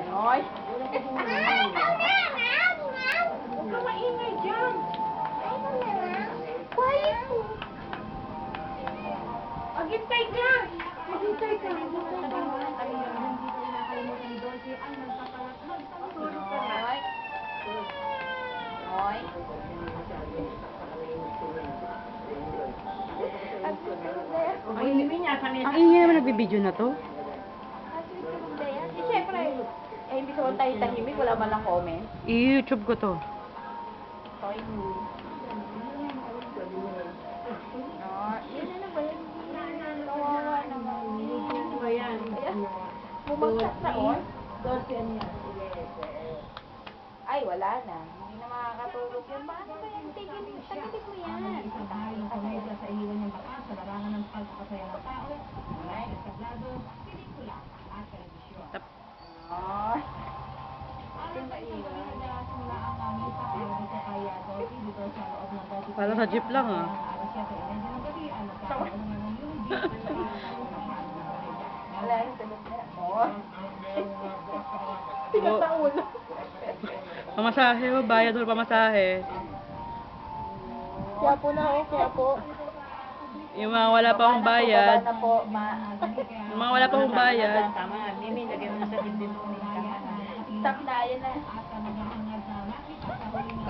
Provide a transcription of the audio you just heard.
Hoy! Huwag ka maingay dyan. Maghintay ka. Maghintay ka. Hoy! Hoy! Ang ingay niya. Ang ingay naman nagbibideo na to. Siyempre, hindi ko tayo tahimik, wala man lang comment. I-YouTube ko to. Hoy! Yan na ba yun? Kawawa naman. Ano ba yan? Bumagsak na, oh. Dose yan yan. Ay, wala na. Hindi na makakatulog yun. Paano ba yan? Tagitig mo yan. Isang bahay ng komedya sa iniwan niyang bakas sa larangan ng pagpapasaya ng tao. Mula sa tablado, pelikula at telebisyon. Ay. Alam sa isang gawin na simula ang misa para dito kay Doti dito sa loob ng Doti. Para sa jeep lang, ah. Alas 7:11 ng gabi, nagkakaroon na ng yung jeep Wala na tulog na. Oh. Pinataulo. Pamasahe oh, bayad mo pamasahe. Kaya po na, oh. Kaya po. Yung mga wala pa akong bayad. Baba na po, Yung mga wala pa akong bayad. Tama, Mimi, lagyan mo na sa dibdib mo. Stop na, yan na. At talagang hangad na makita sa huling